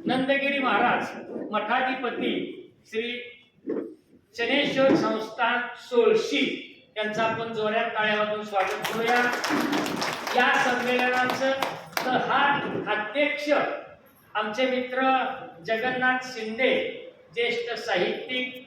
नंदगिरी महाराज मठाधिपती श्री शनेश्वर संस्थान सोळशी यांचा आपण जोरात टाळ्या वाजवून स्वागत करूया। या संमेलनाचं हा अध्यक्ष आमचे मित्र जगन्नाथ शिंदे, ज्येष्ठ साहित्यिक,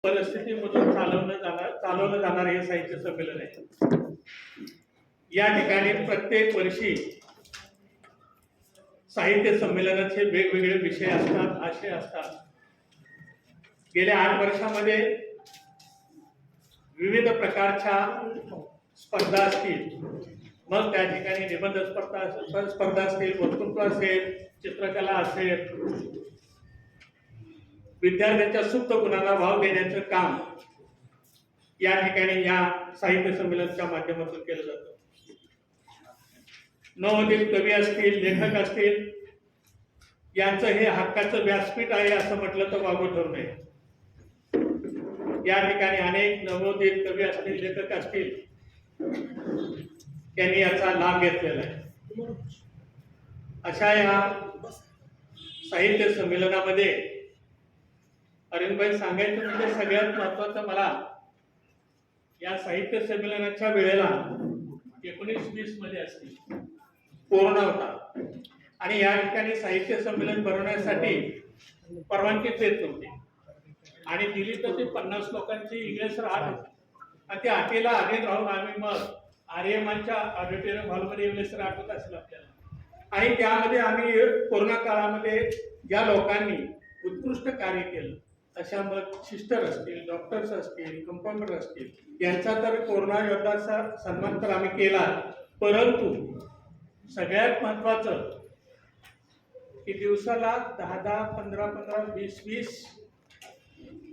परिस्थितीमधून चालवलं जाणार हे साहित्य संमेलन आहे. या ठिकाणी प्रत्येक वर्षी साहित्य संमेलनाचे वेगवेगळे विषय असतात, आशय असतात. गेल्या 8 वर्षामध्ये विविध प्रकारच्या स्पर्धा असतील, मग त्या ठिकाणी निबंध स्पर्धा असतील, वक्तृत्व असेल, चित्रकला असेल, विद्यार्थ्यांच्या सुप्त गुणांना वाव देण्याचं काम या ठिकाणी या साहित्य संमेलनाच्या माध्यमातून केलं जातं. नवोदित कवी असतील, लेखक असतील, यांचं हे हक्काचं व्यासपीठ आहे असं म्हटलं तर वावगं ठरू नये. या ठिकाणी अनेक नवोदित कवी असतील, लेखक असतील, त्यांनी याचा लाभ घेतलेला आहे. अशा या साहित्य संमेलनामध्ये अरविंदभाई सांगायचं म्हणजे सगळ्यात महत्वाचं, मला या साहित्य संमेलनाच्या वेळेला 1920 मध्ये असतील कोरोना होता आणि या ठिकाणी साहित्य संमेलन भरवण्यासाठी परवानगी देत नव्हती आणि दिली तर ते 50 लोकांची इंग्लिश राहत होती आणि ते आटेला आधीच राहून आम्ही मग आर्यमानच्या ऑडिटोरियम हॉलमध्ये इंग्लिश राहत होत असेल आपल्याला. आणि त्यामध्ये आम्ही कोरोना काळामध्ये ज्या लोकांनी उत्कृष्ट कार्य केलं, अशा मग सिस्टर असतील, डॉक्टर्स असतील, कंपाऊंडर असतील, यांचा तर कोरोना योद्धाचा सन्मान तर आम्ही केला. परंतु सगळ्यात महत्वाचं की दिवसाला 10, 15, 20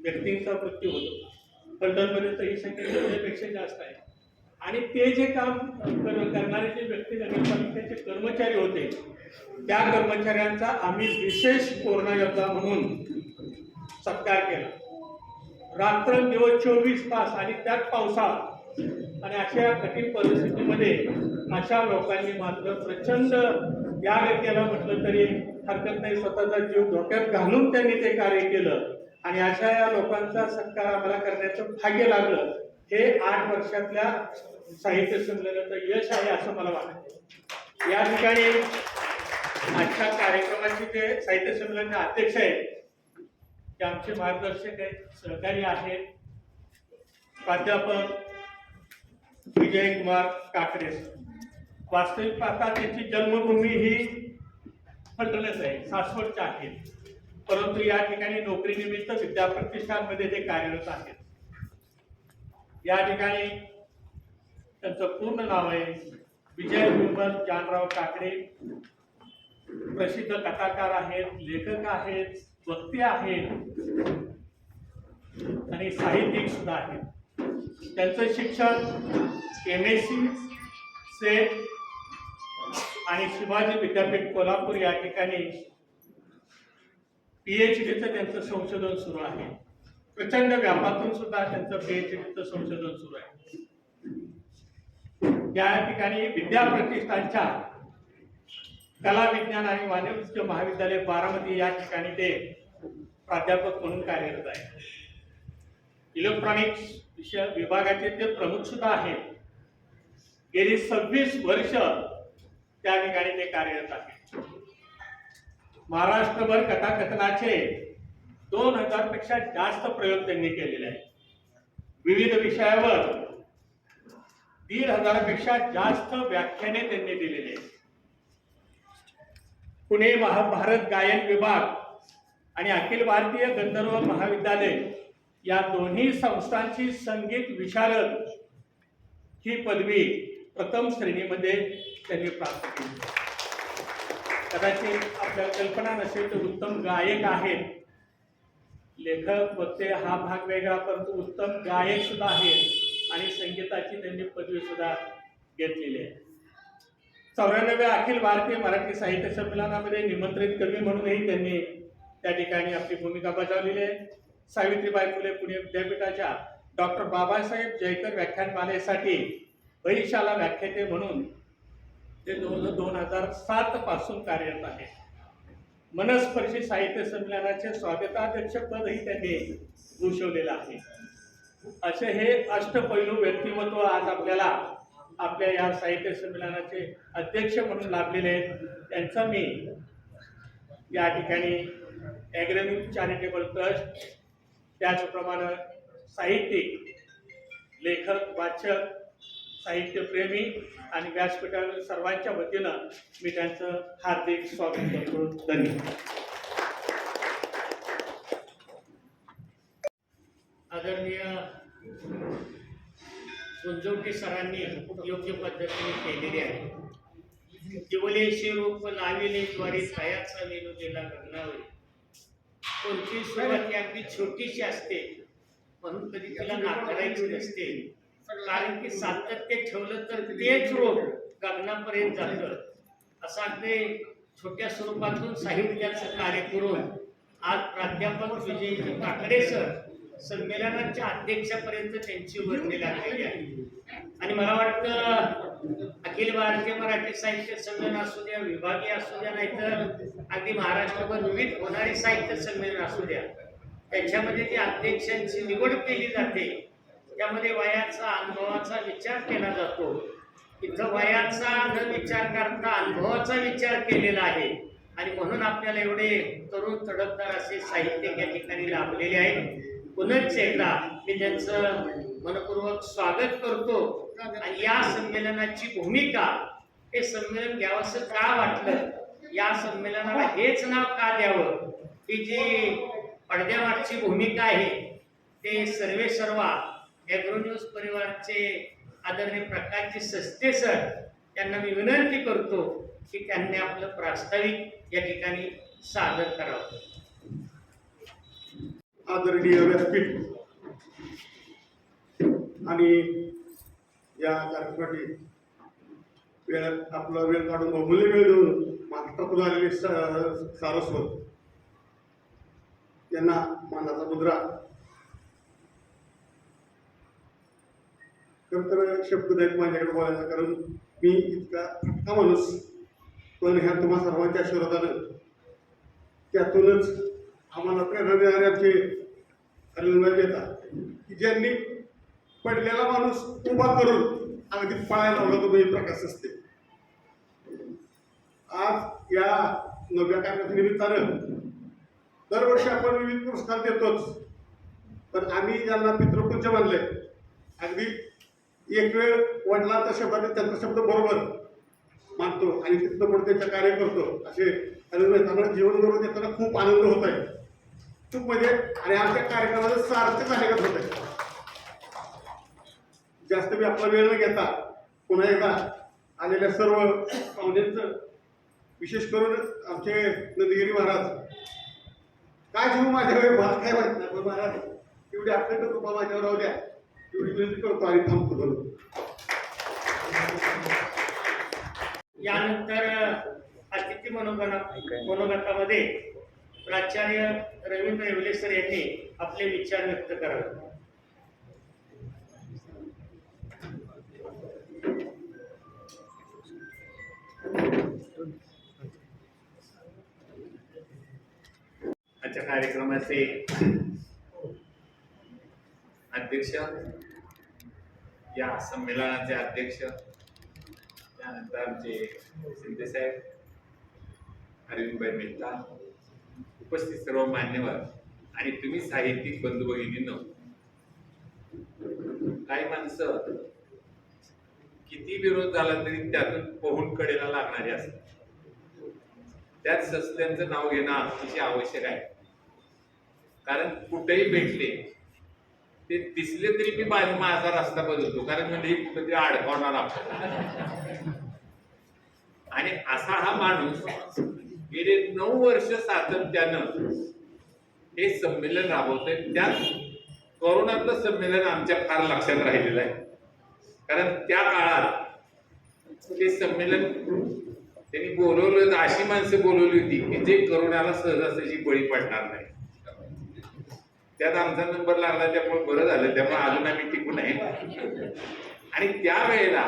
व्यक्तींचा मृत्यू होतो. फलटणमध्ये तर ही संख्या त्यापेक्षा जास्त आहे. आणि ते जे काम करणारे जे व्यक्ती नगरपालिकेचे कर्मचारी होते, त्या कर्मचाऱ्यांचा आम्ही विशेष कोरोना योद्धा म्हणून सत्कार केला. रात्रंदिवस 24 तास आणि त्यात पावसाळा आणि अशा कठीण परिस्थितीमध्ये अशा लोकांनी मात्र प्रचंड त्याग केला म्हटलं तरी हरकत नाही. स्वतःचा जीव धोक्यात घालून त्यांनी ते कार्य केलं आणि अशा या लोकांचा सत्कार आम्हाला करण्याचं भाग्य लागलं. हे 8 वर्षातल्या साहित्य संमेलनाचं यश आहे असं मला वाटतं. या ठिकाणी आजच्या कार्यक्रमाचे जे साहित्य संमेलनाचे अध्यक्ष आहेत ते आमचे मार्गदर्शक आहेत, सहकारी आहेत, प्राध्यापक विजयकुमार काकडे. वास्तविक पाहता त्यांची जन्मभूमी ही फलटणच आहे, सासवडच्या आहेत, परंतु या ठिकाणी नोकरीनिमित्त विद्याप्रतिष्ठानमध्ये ते कार्यरत आहेत. या ठिकाणी त्यांचं पूर्ण नाव आहे विजय विमल जानराव काकडे. प्रसिद्ध कथाकार आहेत, लेखक आहेत, वक्ते आहेत आणि साहित्यिक सुद्धा आहेत. त्यांचं शिक्षण MSc सेट आणि शिवाजी विद्यापीठ कोल्हापूर या ठिकाणी PhDचं त्यांचं संशोधन सुरू आहे. प्रचंड व्यापातून सुद्धा त्यांचं PhDचं संशोधन सुरू आहे. या ठिकाणी विद्याप्रतिष्ठानच्या कला विज्ञान आणि वाणिज्य महाविद्यालय बारामती या ठिकाणी ते प्राध्यापक म्हणून कार्यरत आहे. इलेक्ट्रॉनिक्स विषय विभागाचे ते प्रमुख सुद्धा आहेत. गेली 26 वर्ष त्या ठिकाणी ते कार्यरत आहेत. महाराष्ट्रभर कथाकथनाचे 2000 पेक्षा जास्त प्रयोग त्यांनी केलेले आहेत. विविध विषयावर 1500 पेक्षा जास्त व्याख्याने त्यांनी दिलेली आहेत. पुणे महाभारत गायन विभाग आणि अखिल भारतीय गंधर्व महाविद्यालय या दोन्ही संस्थांची संगीत विशारद ही पदवी प्रथम श्रेणीमध्ये त्यांनी प्राप्त केली. कदाचित आपल्याला कल्पना नसेल तर उत्तम गायक आहेत, लेखक वक्ते हा भाग वेगळा, परंतु उत्तम गायक सुद्धा आहेत आणि संगीताची त्यांनी पदवी सुद्धा घेतलेली आहे. 94व्या अखिल भारतीय मराठी साहित्य संमेलनामध्ये निमंत्रित कवी म्हणूनही त्यांनी त्या ठिकाणी आपली भूमिका बजावलेली आहे. सावित्रीबाई फुले पुणे विद्यापीठाच्या डॉक्टर बाबासाहेब जयकर व्याख्यानमालेसाठी बहिशाला व्याख्याते म्हणून ते 2007 पासून कार्यरत आहे. मनस्पर्शी साहित्य संमेलनाचे स्वागताध्यक्ष पदही त्यांनी भूषवलेलं आहे. असे हे अष्टपैलू व्यक्तिमत्व आज आपल्याला आपल्या या साहित्य संमेलनाचे अध्यक्ष म्हणून लाभलेले आहेत. त्यांचा मी या ठिकाणी ॲग्रेनिक चॅरिटेबल ट्रस्ट, त्याचप्रमाणे साहित्यिक, लेखक, वाचक, साहित्यप्रेमी आणि व्यासपीठावरील सर्वांच्या वतीनं मी त्यांचं हार्दिक स्वागत करतो. धन्यवाद. आदरणीय गुंजवटे सरांनी योग्य पद्धतीने केलेली आहे. केवलेशी रूप लाविले द्वारे छायाचा मेनू गेला गगनावर. कोणती सुरुवात ही अगदी छोटीशी असते म्हणून कधी तिला नाकारायची नसते, कारण की सातत्य ठेवलं तर तेच रूप गगनापर्यंत जातं. असं अगदी छोट्या स्वरूपातून साहित्याचं कार्य करून आज प्राध्यापक विजय काकडे सर संमेलनाच्या अध्यक्षापर्यंत त्यांची वर्णी लागलेली आहे. आणि मला वाटतं अखिल भारतीय मराठी साहित्य संमेलन असू द्या, विभागीय असू द्या, नाहीतर अगदी महाराष्ट्रभर विविध होणारी साहित्य संमेलन असू द्या, त्याच्यामध्ये जी अध्यक्षांची निवड केली जाते त्यामध्ये वयाचा अनुभवाचा विचार केला जातो. इथं वयाचा न विचार करता अनुभवाचा विचार केलेला आहे आणि म्हणून आपल्याला एवढे तरुण तडफदार असे साहित्य या ठिकाणी लाभलेले आहेत. पुनश्च एकदा मी त्यांचं मनपूर्वक स्वागत करतो. आणि या संमेलनाची भूमिका, हे संमेलन घ्यावंसं का वाटलं, या संमेलनाला हेच नाव का द्यावं, ही जी पडद्यामागची भूमिका आहे ते सर्वे सर्वा ॲग्रो न्यूज परिवारचे आदरणीय प्रकाशजी सस्ते सर यांना मी विनंती करतो की त्यांनी आपलं प्रास्ताविक या ठिकाणी सादर करावं. आदरणीय व्यासपीठ आणि या कार्यक्रमासाठी आपला वेळ काढून बहुमूल्य वेळ देऊन महाराष्ट्रातून आलेले सारस्वत यांना मानाचा मुद्रा. खरं तर शब्द नाहीत माझ्याकडे बोलायचा, कारण मी इतका फटका माणूस, पण ह्या तुम्हा सर्वांच्या आशीर्वादानं त्यातूनच आम्हाला प्रेरणा देणारे आमचे अनिलभाई देतात की ज्यांनी पडलेला माणूस उभा करून अगदी पळायला लावला तो म्हणजे प्रकाश असते. आज या नव्या कार्यक्रमाच्या निमित्तानं दरवर्षी आपण विविध पुरस्कार देतोच, पण आम्ही ज्यांना पितृपूज्य मानले, अगदी एक वेळ वडिलांचा शब्द त्यांचा शब्द बरोबर मानतो आणि तिथं पण त्यांचं कार्य करतो असे अनिलभाई. त्यामुळे जीवन बरोबर देताना खूप आनंद होत आहे, खूप म्हणजे. आणि आमच्या कार्यक्रमाचं सार्थक झालेलं होत आहे. जास्त मी आपला वेळ न घेता पुन्हा एकदा आलेल्या सर्व पाहुण्यांचं, विशेष करून आमचे नंदगिरी महाराज, काय जीव माझ्या वेळ भात काय माहित नाही, पण महाराज एवढी अखंड कृपा माझ्यावर राहू द्या एवढी विनंती करतो आणि थांबतो. बोलू. यानंतर अतिथी मनोगतामध्ये प्राचार्य रवींद्र येवले सर यांनी आपले विचार व्यक्त करावे. आजच्या कार्यक्रमाचे अध्यक्ष, या संमेलनाचे अध्यक्ष, त्यानंतर आमचे शिंदे साहेब, अरविंदभाई मेहता, उपस्थित सर्व मान्यवर आणि तुम्ही साहित्यिक बंधू भगिनींनो, काही माणसं किती विरोध झाला तरी त्यातून पोहून कडेला लागणारी असतात. त्यात सस्त्यांचं नाव घेणं अतिशय आवश्यक आहे, कारण कुठेही भेटले ते दिसले तरी मी माझा रस्ता बदलतो, कारण म्हणजे कुठेतरी अडकवणार आपल्याला. आणि असा हा माणूस गेले 9 वर्ष सातत्यानं हे संमेलन राबवतोय. त्यात कोरोनातलं संमेलन आमच्या फार लक्षात राहिलेलं आहे, कारण त्या काळात ते संमेलन त्यांनी बोलवलं, अशी माणसं बोलवली होती की जे करोनाला सहजासहजी बळी पडणार नाही. त्यात आमचा नंबर लागला, त्यामुळे बरं झालं, त्यामुळे अजून आम्ही टिकून आहे. आणि त्यावेळेला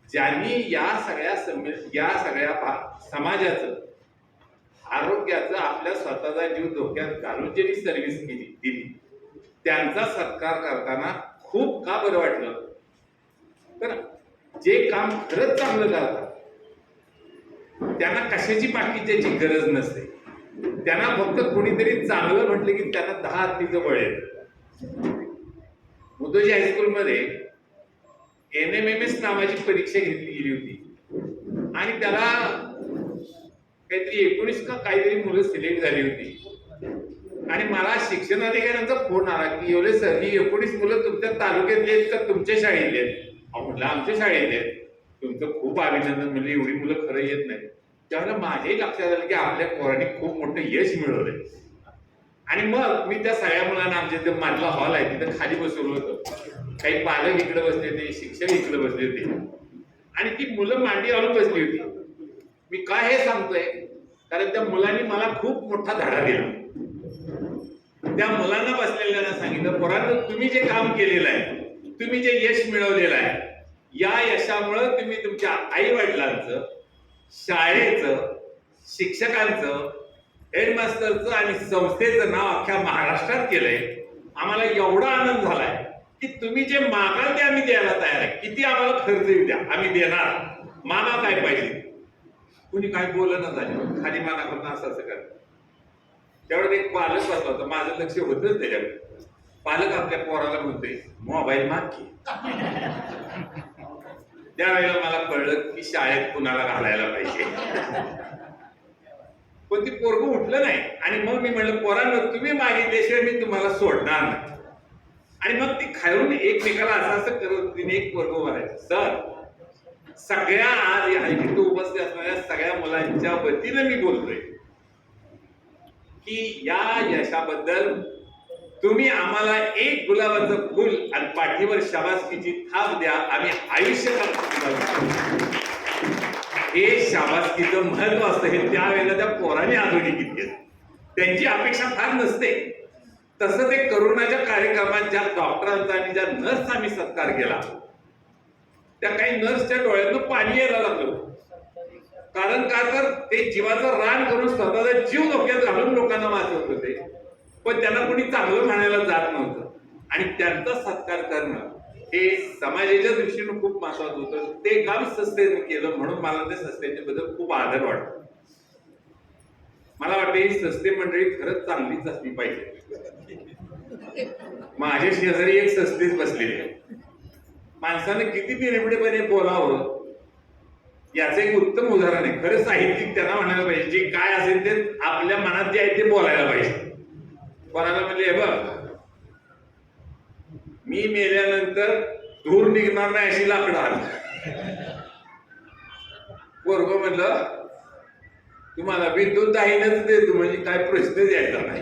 ज्यांनी या सगळ्या समाजाचं, आरोग्याचं, आपल्या स्वतःचा जीव धोक्यात घालून ज्यांनी सर्व्हिस दिली, त्यांचा सत्कार करताना खूप का बरं वाटलं. तर जे काम खरंच चांगलं करतात त्यांना कशाची बाकीच्याची गरज नसते. त्यांना फक्त कोणीतरी चांगलं म्हटलं की त्यांना 10 हत्तीचं बळ येतं. उर्दूजी हायस्कूलमध्ये NMMS नावाची परीक्षा घेतली गेली होती आणि त्याला काहीतरी 19 का काहीतरी मुलं सिलेक्ट झाली होती आणि मला शिक्षणाधिकाऱ्यांचा फोन आला की एवढे सर ही 19 मुलं तुमच्या तालुक्यातली आहेत का तुमच्या शाळेतली आहेत? म्हटलं आमच्या शाळेतले आहेत. तुमचं खूप अभिनंदन, म्हणजे एवढी मुलं खरं येत नाही. त्यावेळेला माझ्याही लक्षात आलं की आपल्या पोरांनी खूप मोठं यश मिळवलंय. आणि मग मी त्या सगळ्या मुलांना आमच्या इथे मधला हॉल आहे तिथं खाली बसवलं होतं. काही पालक इकडे बसले होते, शिक्षक इकडे बसले होते आणि ती मुलं मांडी घालून बसली होती. मी काय हे सांगतोय कारण त्या मुलांनी मला खूप मोठा धडा दिला. त्या मुलांना बसलेल्यांना सांगितलं, पोरांनो तुम्ही जे काम केलेलं आहे, तुम्ही जे यश मिळवलेलं आहे, या यशामुळे तुम्ही तुमच्या आई वडिलांचं, शाळेचं, शिक्षकांचं, हेडमास्टरचं आणि संस्थेचं नाव अख्ख्या महाराष्ट्रात केलंय. आम्हाला एवढा आनंद झालाय की तुम्ही जे मागाल ते आम्ही द्यायला तयार आहे. किती आम्हाला खर्च येऊ द्या, आम्ही देणार. मागा काय पाहिजे. कुणी काय बोलणं झालं, खाली माना करून असं करत. त्यावेळेस एक पालक बसला होता, माझं लक्ष होतच त्याच्याकडे. पालक आपल्या पोराला म्हणतोय मोबाईल माग की. त्यावेळेला मला कळलं की शाळेत कुणाला घालायला पाहिजे. पण ती पोरगं उठलं नाही आणि मग मी म्हणलं पोरांनो तुम्ही मागितल्याशिवाय मी तुम्हाला सोडणार नाही. आणि मग ती खाऊन एकमेकाला असं करत तिने एक पोरगं म्हणायचं, सर सगळ्या आज इथे उपस्थित असणाऱ्या सगळ्या मुलांच्या वतीनं मी बोलतोय की या यशाबद्दल तुम्ही आम्हाला एक गुलाबाचं फुल आणि पाठीवर शाबासकीची थाप द्या. आम्ही आयुष्यभर हे शाबासकीचं महत्व असतं हे त्यावेळेला त्या पोराने आधुनिक घेतलं. त्यांची अपेक्षा फार नसते. तसं ते करोनाच्या कार्यक्रमात ज्या डॉक्टरांचा आणि ज्या नर्सचा आम्ही सत्कार केला त्या काही नर्सच्या डोळ्यातून पाणी यायला लागलं. कारण का तर ते जीवाचं रान करून स्वतःचा जीव धोक्यात घालून लोकांना वाचवत होते. पण त्यांना कोणी चांगलं म्हणायला जात नव्हतं आणि त्यांचा सत्कार करणं हे समाजाच्या दृष्टीने खूप महत्वाचं होतं. ते काम संस्थेने केलं म्हणून मला त्या संस्थेबद्दल खूप आदर वाटतो. मला वाटतं ही संस्थे मंडळी खरंच चांगलीच असली पाहिजे. माझ्या शेजारी एक संस्थेत बसलेली आहे. माणसानं किती निरपडेपणे बोलावं याचं एक उत्तम उदाहरण आहे. खरं साहित्यिक त्यांना म्हणायला पाहिजे जे काय असेल ते आपल्या मनात जे आहे ते बोलायला पाहिजे. कोणाला म्हणले बघ मी मेल्यानंतर धूर निघणार नाही अशी लाकडं आली. पोरगं म्हणलं तुम्हाला विद्युत दाहिनच देतो म्हणजे काय प्रश्नच यायचा नाही.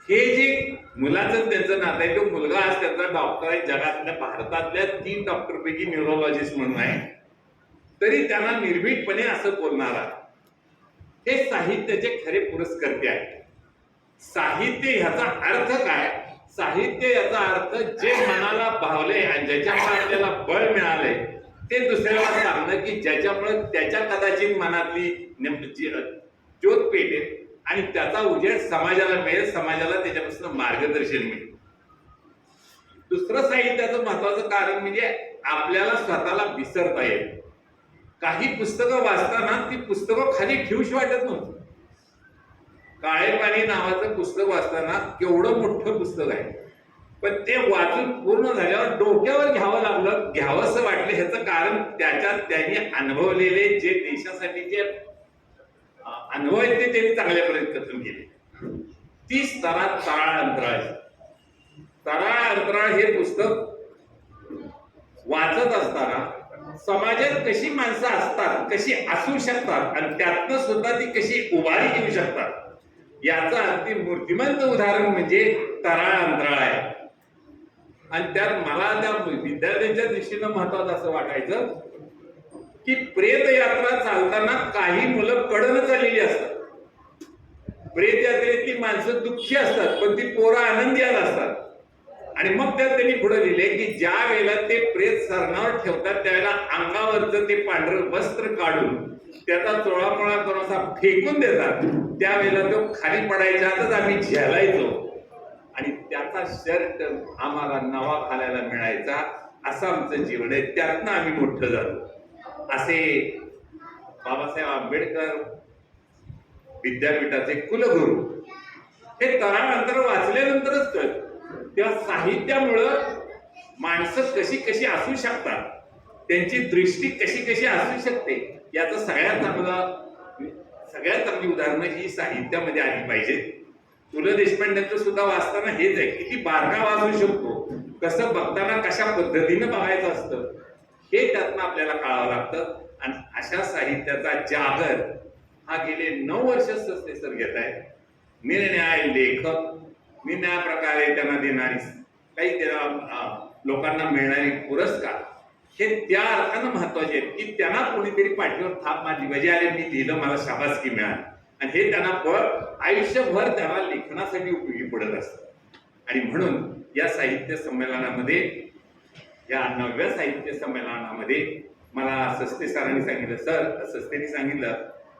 हे जे मुलाचं त्यांचं नातं आहे तो मुलगा आज त्याचा डॉक्टर आहे. जगातल्या भारतातल्या 3 डॉक्टरपैकी न्यूरोलॉजिस्ट म्हणून आहे. तरी त्यांना निर्भीडपणे असं बोलणारा हे साहित्याचे खरे पुरस्कर्ते आहे. साहित्य ह्याचा अर्थ काय? साहित्य याचा अर्थ जे मनाला भावले आणि ज्याच्यामुळे आपल्याला बळ मिळाले ते दुसऱ्याला सांगणं की ज्याच्यामुळे त्याच्या कदाचित मनातली ज्योत पेटेल आणि त्याचा उजेड समाजाला मिळेल, समाजाला त्याच्यापासून मार्गदर्शन मिळेल. दुसरं साहित्याचं महत्वाचं कारण म्हणजे आपल्याला स्वतःला विसरता येईल. काही पुस्तकं वाचताना ती पुस्तकं खाली ठेवूशी वाटत नव्हती. काळे पाणी नावाचं पुस्तक वाचताना केवढं मोठं पुस्तक आहे पण ते वाचून पूर्ण झाल्यावर डोक्यावर घ्यावं लागलं, घ्यावंसं वाटलं. ह्याचं कारण त्याच्यात त्यांनी अनुभवलेले जे देशासाठी जे अनुभव आहेत ते त्यांनी चांगल्यापर्यंत कथन केले. 30 स्तरात तळाळ अंतराळ. तळाळ अंतराळ हे पुस्तक वाचत असताना समाजात कशी माणसं असतात, कशी असू शकतात आणि त्यातनं सुद्धा ती कशी उभारी घेऊ शकतात याचं अगदी मूर्तिमंत उदाहरण म्हणजे तळाळ अंतराळ आहे. आणि त्यात मला त्या विद्यार्थ्यांच्या दृष्टीनं महत्वाचं असं वाटायचं की प्रेत यात्रा चालताना काही मुलं कडनं चाललेली असतात. प्रेत यात्रेतली माणसं दुःखी असतात पण ती पोरं आनंदी असतात. आणि मग त्यात त्यांनी पुढे लिहिले की ज्या वेळेला ते प्रेत सरणावर ठेवतात त्यावेळेला अंगावरचं ते पांढरं वस्त्र काढून त्याचा चोळामोळा करून असा फेकून देतात. त्यावेळेला तो खाली पडायच्या आतच आम्ही झेलायचो आणि त्याचा शर्ट आम्हाला नवा घालायला मिळायचा. असं आमचं जीवन आहे. त्यातनं आम्ही मोठं झालो. असे बाबासाहेब आंबेडकर विद्यापीठाचे कुलगुरू हे तळाळ अंतर वाचल्यानंतरच कळत. त्या साहित्यामुळं माणसं कशी कशी असू शकतात, त्यांची दृष्टी कशी कशी असू शकते, याचं सगळ्यात चांगली उदाहरणं ही साहित्यामध्ये आली पाहिजेत. पु ल देशपांडेंचं सुद्धा वाचताना हेच आहे, किती बारकाव असू शकतो, कसं बघताना कशा पद्धतीनं बघायचं असतं हे त्यातनं आपल्याला कळावं लागतं. आणि अशा साहित्याचा जागर हा गेले 9 वर्ष सस्ते सर घेत आहेत. निरनिराळे लेखक, निरनिराळ्या प्रकारे त्यांना देणारी काही त्याला लोकांना मिळणारे पुरस्कार हे त्या अर्थानं महत्वाचे आहेत की त्यांना कोणीतरी पाठीवर थाप मारली पाहिजे, अरे मी लिहिलं, मला शाबासकी मिळाली, आणि हे त्यांना आयुष्यभर त्यांना लेखनासाठी उपयोगी पडत असतं. आणि म्हणून या साहित्य संमेलनामध्ये, या 9व्या साहित्य संमेलनामध्ये मला सस्ते सरांनी सांगितलं, सर सस्तेनी सांगितलं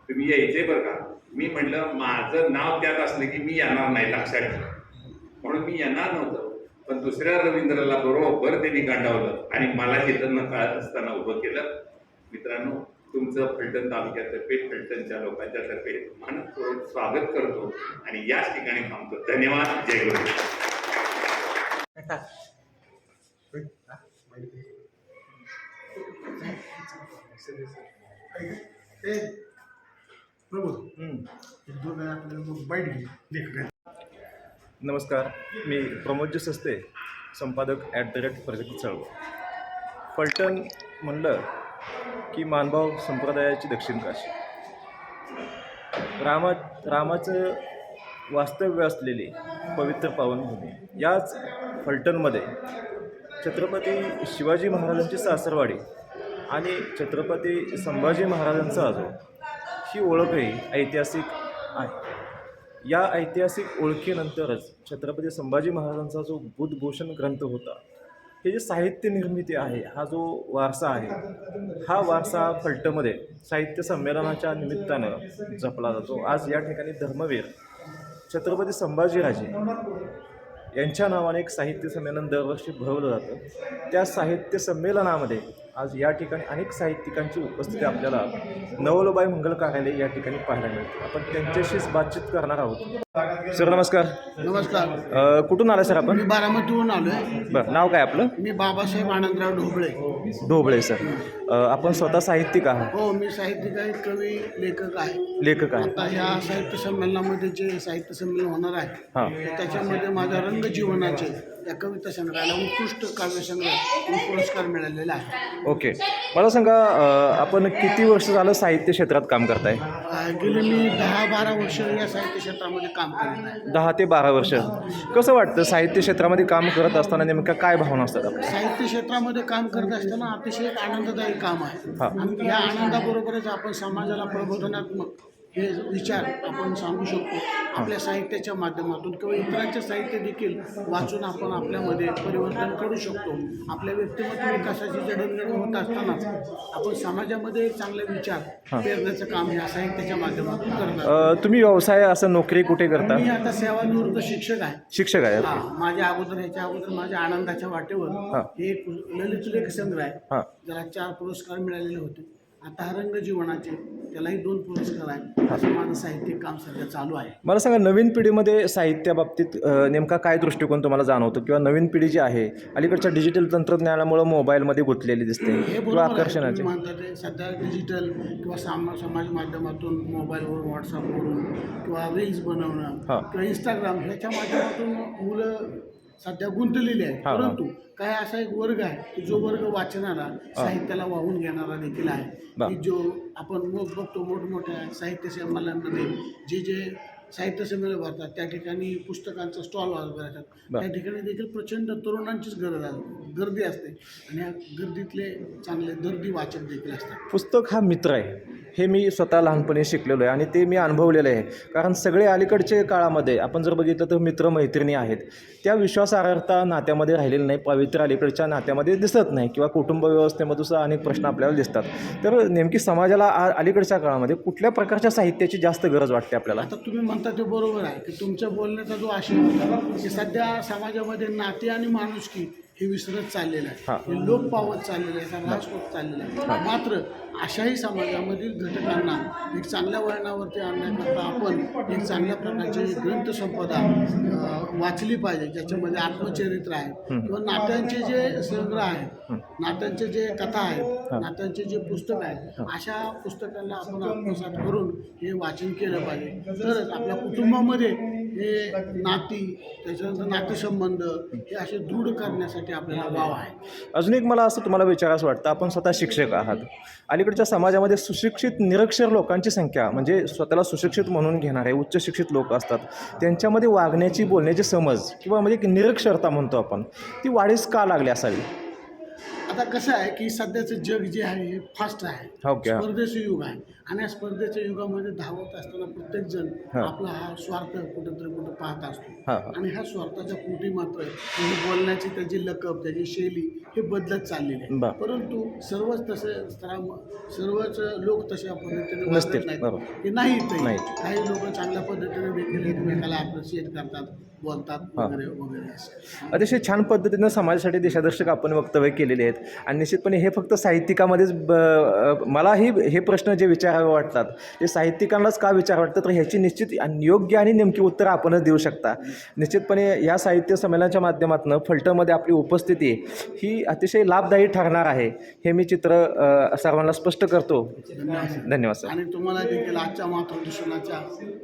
तुम्ही यायचे बरं का. मी म्हटलं माझं नाव त्यात असलं की मी येणार नाही, लक्षात ठेवा. म्हणून मी येणार नव्हतं, पण दुसऱ्या रवींद्रला बरोबर त्यांनी गांडावलं आणि मला तिथं न कळत असताना उभं केलं. मित्रांनो, तुमचं फलटण तालुक्यातर्फे, फलटणच्या लोकांच्या तर्फे मनपूर्वक स्वागत करतो आणि याच ठिकाणी थांबतो. धन्यवाद. जय गुरु. नमस्कार, मी प्रमोदजी सस्ते, संपादक @प्रगती चळवळ. फलटण म्हणलं की मानभाव संप्रदायाची दक्षिण काशी, रामाचं वास्तव्य असलेली पवित्र पावनभूमी. याच फलटणमध्ये छत्रपती शिवाजी महाराजांची सासरवाडी आणि छत्रपती संभाजी महाराजांचा आजो ही ओळखही ऐतिहासिक आहे. या ऐतिहासिक ओळखीनंतरच छत्रपती संभाजी महाराजांचा जो बुद्धभूषण ग्रंथ होता, हे जे साहित्य निर्मिती आहे, हा जो वारसा आहे, हा वारसा फलटणमध्ये साहित्य संमेलनाच्या निमित्तानं जपला जातो. आज या ठिकाणी धर्मवीर छत्रपती संभाजीराजे यांच्या नावाने एक साहित्य संमेलन दरवर्षी भरवलं जातं. त्या साहित्य संमेलनामध्ये आज या ठिकाणी अनेक साहित्यिकांची उपस्थिती आपल्याला नवलोबाई मंगल कार्यालय या ठिकाणी पाहायला मिळते. आपण त्यांच्याशीच बातचीत करणार आहोत. सर नमस्कार. नमस्कार. कुठून आला सर आपण? मी बारामतीहून आलोय. बरं, नाव काय आपलं? मी बाबासाहेब आनंदराव ढोबळे. ढोबळे सर. आपण स्वतः साहित्यिक आहात? हो, मी साहित्यिक आहे, कवी, लेखक आहे. लेखक आहे. आता ह्या साहित्य संमेलनामध्ये जे साहित्य संमेलन होणार आहे, हां. त्याच्यामध्ये माझ्या रंगजीवनाचे या कविता संग्रहाला उत्कृष्ट काव्यसंग्रह पुरस्कार मिळालेला आहे. ओके, मला सांगा, आपण किती वर्ष झालं साहित्य क्षेत्रात काम करताय? गेले मी 10-12 वर्ष या साहित्य क्षेत्रामध्ये काम करत आहे. 10 ते 12 वर्ष. कसं वाटतं साहित्य क्षेत्रामध्ये काम करत असताना नेमक्या काय भावना असतात आपल्या? साहित्य क्षेत्रामध्ये काम करत असताना अतिशय एक आनंददायी काम आहे. हां. आणि या आनंदाबरोबरच आपण समाजाला प्रबोधनात्मक हे विचार आपण सांगू शकतो आपल्या साहित्याच्या माध्यमातून, किंवा इतरांचे साहित्य देखील वाचून आपण आपल्यामध्ये परिवर्तन करू शकतो. आपल्या व्यक्तिमत्व विकासाची जडणघडण होत असतानाच आपण समाजामध्ये चांगले विचार पेरण्याचं काम या साहित्याच्या माध्यमातून करतात. तुम्ही व्यवसाय असं नोकरी कुठे करता? मी आता सेवानिवृत्त शिक्षक आहे. शिक्षक आहे. हा, माझ्या अगोदर माझ्या आनंदाच्या वाटेवर हे एक ललित लेख संग्रह आहे. हां. ज्याला 4 पुरस्कार मिळालेले होते. आता हा रंगजीवनाचे, त्यालाही 2 पुरस्कार आहेत. असं माझं साहित्यिक काम सध्या चालू आहे. मला सांगा, नवीन पिढीमध्ये साहित्याबाबतीत नेमका काय दृष्टिकोन तुम्हाला जाणवतो, किंवा नवीन पिढी जी आहे अलीकडच्या डिजिटल तंत्रज्ञानामुळे मोबाईलमध्ये गुंतलेली दिसते, हे किंवा बरोबर आहे. आकर्षणाचे? तुम्ही म्हणता ते सध्या डिजिटल किंवा समाज माध्यमातून, मोबाईलवरून, व्हॉट्सअपवरून, किंवा रील्स बनवणं, हां. किंवा इंस्टाग्राम ह्याच्या माध्यमातून मुलं सध्या गुंतलेली आहे. हां. परंतु काय असा एक वर्ग आहे की जो वर्ग वाचणारा, साहित्याला वाहून घेणारा देखील आहे. की जो आपण बघतो मोठमोठ्या साहित्य संमेलनामध्ये जे साहित्य संमेलन भरतात, त्या ठिकाणी पुस्तकांचा स्टॉल वगैरे असतात. त्या ठिकाणी देखील प्रचंड तरुणांचीच गर्दी असते, आणि या गर्दीतले चांगले दर्दी वाचक देखील असतात. पुस्तक हा मित्र आहे, हे मी स्वतः लहानपणी शिकलेलो आहे आणि ते मी अनुभवलेलं आहे. कारण सगळे अलीकडच्या काळामध्ये आपण जर बघितलं तर मित्रमैत्रिणी आहेत, त्या विश्वासार्हता नात्यामध्ये राहिलेली नाही, पवित्र अलीकडच्या नात्यामध्ये दिसत नाही, किंवा कुटुंब व्यवस्थेमध्ये सुद्धा अनेक प्रश्न आपल्याला दिसतात. तर नेमकी समाजाला अलीकडच्या काळामध्ये कुठल्या प्रकारच्या साहित्याची जास्त गरज वाटते आपल्याला? आता तुम्ही म्हणता ते बरोबर आहे की तुमच्या बोलण्याचा जो आशय होता की सध्या समाजामध्ये नाते आणि माणुसकी हे विसरत चाललेलं हा. आहे, हे लोप पावत चाललेलं आहे, याचा ऱ्हास होत चाललेला आहे. मात्र अशाही समाजामधील घटकांना एक चांगल्या वळणावरती आणण्याकरता आपण एक चांगल्या प्रकारची ग्रंथसंपदा वाचली पाहिजे, ज्याच्यामध्ये आत्मचरित्र आहे किंवा नाट्यांचे जे संग्रह आहेत, नाट्यांचे जे कथा आहेत, नाट्यांचे जे पुस्तक आहेत, अशा पुस्तकांना आपण आत्मसात करून हे वाचन केलं पाहिजे. तरच आपल्या कुटुंबामध्ये हे नाती, त्याच्यानंतर नातेसंबंध हे असे दृढ करण्यासाठी आपल्याला वाव आहे. अजून एक मला असं तुम्हाला विचारायचं वाटतं, आपण स्वतः शिक्षक आहात. अलीकडच्या समाजामध्ये सुशिक्षित निरक्षर लोकांची संख्या, म्हणजे स्वतःला सुशिक्षित म्हणून घेणारे उच्च शिक्षित लोक असतात, त्यांच्यामध्ये वागण्याची, बोलण्याची समज किंवा म्हणजे एक निरक्षरता म्हणतो आपण, ती वाढीस का लागली असावी? आता कसं आहे की सध्याचं जग जे आहे हे फास्ट आहे, ओके. स्पर्धेचं युग आहे आणि या स्पर्धेच्या युगामध्ये धावत असताना प्रत्येक जण हा. आपला हा स्वार्थ कुठेतरी कुठं पाहत असतो. हा. आणि ह्या स्वार्थाच्या पोटी मात्र त्याची बोलण्याची, त्याची लकब, त्याची शैली हे बदलत चाललेली आहे. बरं. परंतु सर्वच सर्वच लोक तशा पद्धतीने नसतील. वागत नाहीत, बरोबर. की नाहीतही. नाहीत. काही लोक चांगल्या पद्धतीने देखील एकमेकाला अप्रिशिएट करतात, बोलतात हा. वगैरे वगैरे असं. अतिशय छान पद्धतीनं समाजासाठी दिशादर्शक आपण वक्तव्य केलेले आहेत आणि निश्चितपणे हे फक्त साहित्यिकामध्येच मलाही हे प्रश्न जे विचारावे वाटतात ते साहित्यिकांनाच का विचार वाटतं, तर ह्याची निश्चित आणि योग्य आणि नेमकी उत्तरं आपणच देऊ शकता. निश्चितपणे या साहित्य संमेलनाच्या माध्यमातून फलटणमध्ये आपली उपस्थिती ही अतिशय लाभदायी ठरणार आहे, हे मी चित्र सर्वांना स्पष्ट करतो. धन्यवाद सर. आणि तुम्हाला देखील आजच्या मातृदिनाच्या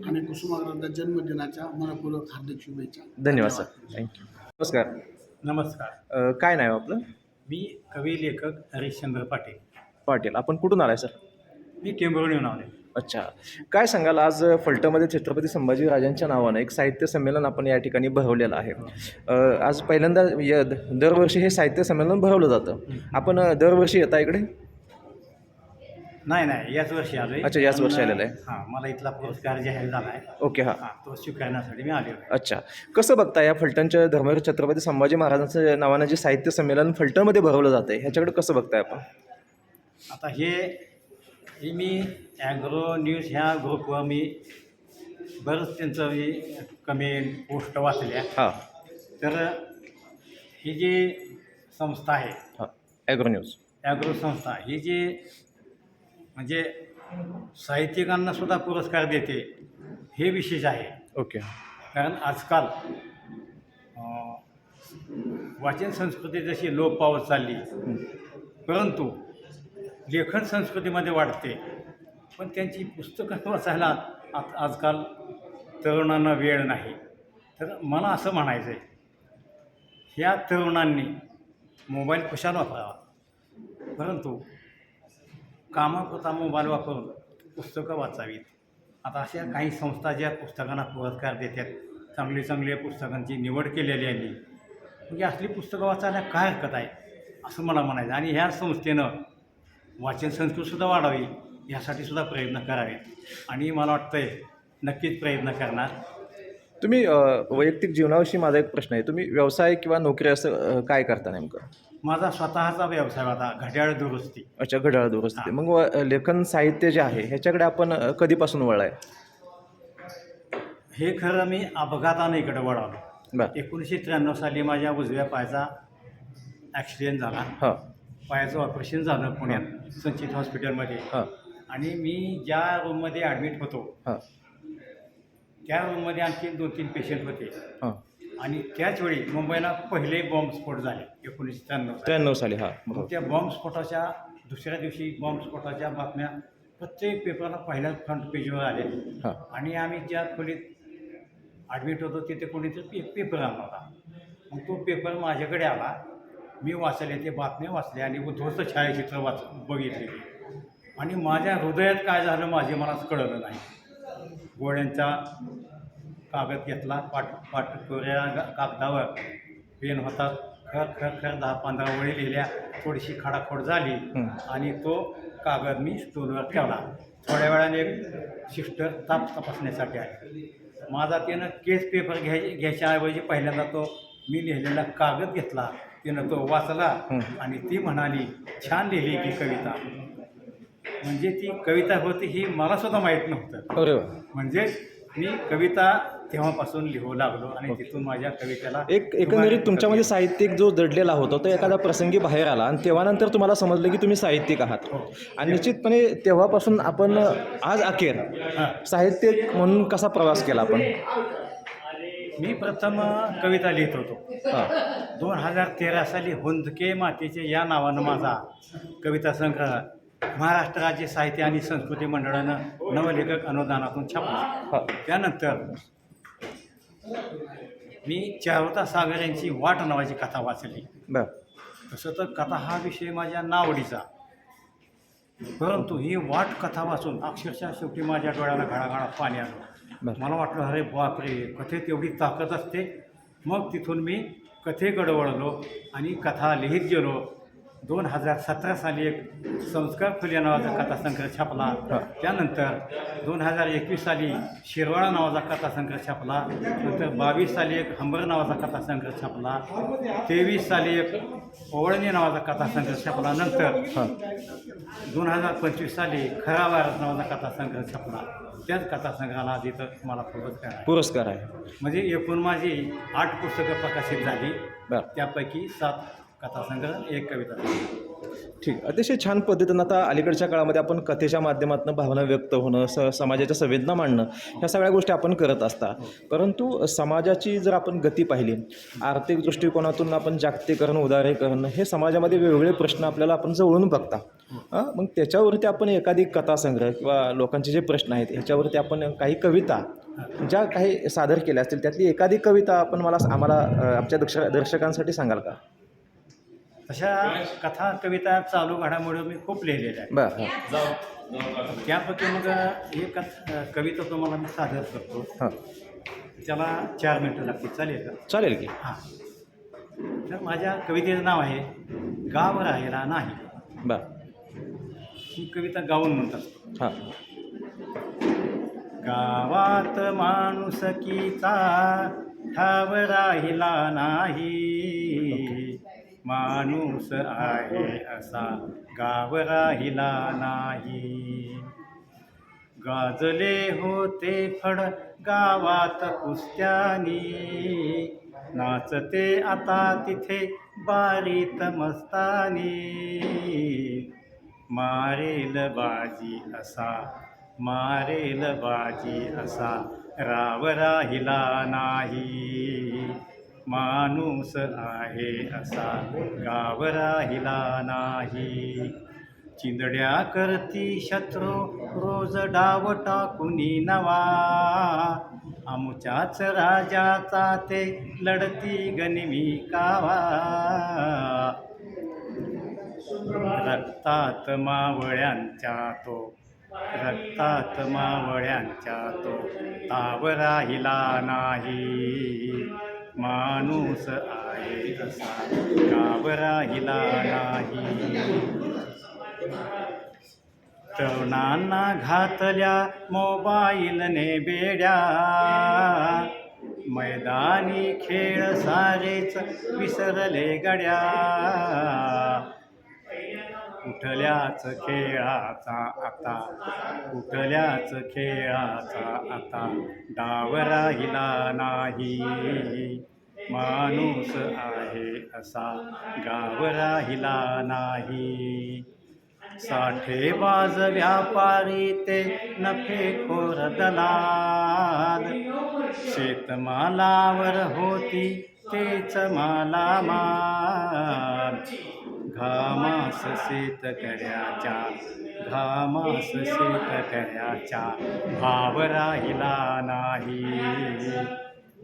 आणि कुसुमाग्रजांच्या जन्मदिनाच्या मनपूर्वक हार्दिक शुभेच्छा. धन्यवाद सर. थँक्यू. नमस्कार. नमस्कार. काय नाव आपलं? मी कवी लेखक हरिश्चंद्र पाटील. आपण कुठून आलाय सर? मी टेंभुर्णीहून आलो. अच्छा, काय सांगाल, आज फलटणमध्ये छत्रपती संभाजीराजांच्या नावानं एक साहित्य संमेलन आपण या ठिकाणी भरवलेलं आहे. आज पहिल्यांदा दरवर्षी हे साहित्य संमेलन भरवलं जातं. आपण दरवर्षी येता इकडे? नाही, याच वर्षी आलो. अच्छा, याच वर्षी आलेलं आहे. हां, मला इथला पुरस्कार जाहीर झाला आहे. ओके. हां. तो स्वीकारण्यासाठी मी आलेलो आहे. अच्छा, कसं बघता या फलटणच्या धर्मवीर छत्रपती संभाजी महाराजांच्या नावानं जे साहित्य संमेलन फलटणमध्ये भरवलं जातं आहे, ह्याच्याकडे कसं बघताय आपण? आता हे मी ॲग्रो न्यूज ह्या ग्रुपवर मी बरंच त्यांचं मी कमेंट पोस्ट वाचल्या. हां. तर ही जी संस्था आहे, हां, ॲग्रो न्यूज, ॲग्रो संस्था, ही जी म्हणजे साहित्यिकांना सुद्धा पुरस्कार देते, हे विशेष आहे. ओके. कारण आजकाल वाचन संस्कृती जशी लोप पावत चालली, परंतु लेखन संस्कृतीमध्ये वाढते, पण त्यांची पुस्तकं वाचायला आजकाल तरुणांना वेळ नाही. तर मला असं म्हणायचं आहे, ह्या तरुणांनी मोबाईल कशाला वापरावा, परंतु कामापुरता मोबाईल वापरून पुस्तकं वाचावीत. आता अशा काही संस्था ज्या पुस्तकांना पुरस्कार देतात, चांगल्या पुस्तकांची निवड केलेली आहे, म्हणजे असली पुस्तकं वाचायला काय हरकत आहे असं मला म्हणायचं. आणि ह्या संस्थेनं वाचन संस्कृतीसुद्धा वाढावी यासाठी सुद्धा प्रयत्न करावे आणि मला वाटतंय नक्कीच प्रयत्न करणार. तुम्ही वैयक्तिक जीवनाविषयी माझा एक प्रश्न आहे, तुम्ही व्यवसाय किंवा नोकरी असं काय करता नेमकं? माझा स्वतःचा व्यवसाय होता घड्याळ दुरुस्ती. अच्छा, घड्याळ दुरुस्ती. मग लेखन साहित्य जे आहे ह्याच्याकडे आपण कधीपासून वळलाय? हे खरं मी अपघाताने इकडे वळालो. बरं. 1993 साली माझ्या उजव्या पायाचा ॲक्सिडेंट झाला. हां. पायाचं ऑपरेशन झालं पुण्यात संचित हॉस्पिटलमध्ये. हां. आणि मी ज्या रूममध्ये ॲडमिट होतो हां. त्या रूममध्ये आणखी 2-3 पेशंट होते. हां. आणि त्याचवेळी मुंबईला पहिले बॉम्बस्फोट झाले 1993 93 साली. हां, मग बरोबर. त्या बॉम्बस्फोटाच्या दुसऱ्या दिवशी बॉम्बस्फोटाच्या बातम्या प्रत्येक पेपरला पहिल्या फ्रंट पेजवर आले. हां. आणि आम्ही ज्या खोलीत ॲडमिट होतो तिथे कोणीतरी पेपर आणला होता. मग तो पेपर माझ्याकडे आला, मी वाचले, ते बातम्या वाचल्या आणि उद्ध्वस्त छायाचित्र बघितले. आणि माझ्या हृदयात काय झालं मलाच कळलं नाही. गोळ्यांचा कागद घेतला, कोऱ्या कागदावर पेन होता, खर 10-15 ओळी लिहिल्या, थोडीशी खाडाखोड झाली आणि तो कागद मी स्टूलवर ठेवला. थोड्या वेळाने एक सिस्टर तपासण्यासाठी आली. माझा त्यानं केस पेपर घ्यायच्याऐवजी पहिल्यांदा तो मी लिहिलेला कागद घेतला, तिनं तो वाचला आणि ती म्हणाली, छान लिहिली की कविता. म्हणजे ती कविता होती ही मला सुद्धा माहीत नव्हतं. अरे, म्हणजे मी कविता तेव्हापासून लिहू लागलो आणि तिथून माझ्या कवितेला एकंदरीत तुमच्यामध्ये साहित्यिक जो दडलेला होता तो एखादा प्रसंगी बाहेर आला आणि तेव्हानंतर तुम्हाला समजलं की तुम्ही साहित्यिक आहात आणि निश्चितपणे तेव्हापासून आपण आज अखेर साहित्यिक म्हणून कसा प्रवास केला आपण? मी प्रथम कविता लिहित होतो. हां 2013 साली हुंदके मातेचे या नावानं माझा कविता संग्रह महाराष्ट्र राज्य साहित्य आणि संस्कृती मंडळानं नवलेखक अनुदानातून छापला. त्यानंतर मी चारुता सागर यांची वाट नावाची कथा वाचली. बरं. तसं तर कथा हा विषय माझ्या नावडीचा, परंतु ही वाट कथा वाचून अक्षरशः शेवटी माझ्या डोळ्याला घडाघडात पाणी आलं. मला वाटलं अरे बापरे, कथेत एवढी ताकद असते. मग तिथून मी कथेकडे वळलो आणि कथा लिहित गेलो. 2017 साली एक संस्कार फुले नावाचा कथासंग्रह छापला. त्यानंतर 2021 साली शिरवाळा नावाचा कथासंग्रह छापला. नंतर 22 साली एक हंबर नावाचा कथासंग्रह छापला. 23 साली एक ओवळणी नावाचा कथासंग्रह छापला. नंतर 2025 साली खरा वारस नावाचा कथासंग्रह छापला. त्याच कथासंग्रहाला आज इथं मला पुरस्कार आहे. म्हणजे एकूण माझी 8 पुस्तकं प्रकाशित झाली. बरं. त्यापैकी 7 कथासंग्रह, 1 कविता. ठीक. अतिशय छान पद्धतीनं आता अलीकडच्या काळामध्ये आपण कथेच्या माध्यमातून भावना व्यक्त होणं, समाजाच्या संवेदना मांडणं, ह्या सगळ्या गोष्टी आपण करत असता. परंतु समाजाची जर आपण गती पाहिली, आर्थिक दृष्टिकोनातून आपण जागतिकीकरण, उदारीकरण, हे समाजामध्ये वेगवेगळे प्रश्न आपल्याला आपण जवळून बघता. मग त्याच्यावरती आपण एखादी कथासंग्रह किंवा लोकांचे जे प्रश्न आहेत ह्याच्यावरती आपण काही कविता ज्या काही सादर केल्या असतील त्यातली एखादी कविता आपण आम्हाला आमच्या दर्शकांसाठी सांगाल का? अशा कथा कविता चालू घडामोडी मी खूप लिहिलेल्या आहेत. बरं. त्यापैकी मग एक कविता तुम्हाला मी सादर करतो. हां त्याला 4 मिनटं लागतील. चालेल का? चालेल की. हां. तर माझ्या कवितेचं नाव आहे गाव राहिला नाही. बरं. ही कविता गाऊन म्हणतात. हां. गावात माणुसकीचा ठाव राहिला नाही. माणूस आहे असा गाव राहिला नाही. गाजले होते फड गावात कुस्त्यानी. नाचते आता तिथे बारीत मस्तानी. मारेल बाजी असा, मारेल बाजी असा राव राहिला नाही. माणूस आहे असा गाव राहिला नाही. चिंदड्या करती शत्रू रोज डाव टाकुनी नवा. आमुच्याच राजाचा ते लढती गनिमी कावा. रक्तात मावळ्यांच्या तो, रक्तात मावळ्यांच्या तो ताव राहिला नाही. माणूस आहे असा गाव राहिला नाही. तरुणांना घातल्या मोबाईलने बेड्या. मैदानी खेळ सारेच विसरले गड्या. कुठल्याच खेळाचा आता, कुठल्याच खेळाचा आता डाव राहिला नाही. माणूस आहे असा गाव राहिला नाही. साठेबाज व्यापारी ते नफेखोर दलाल. शेतमालावर होती तेच मालामाल. घामास शेतकऱ्याच्या, घामास शेतकऱ्याच्या भाव राहिला नाही.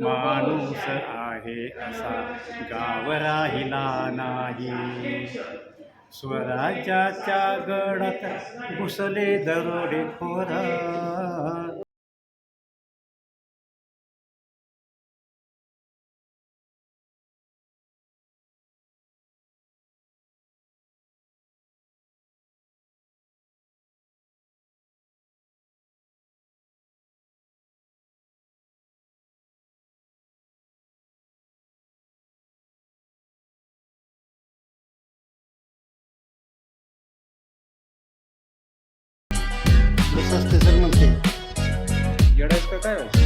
माणूस आहे असा गाव राहिला नाही. स्वराज्याच्या गडात घुसले दरोडेखोर. असते सर म्हणते येडायचं काय?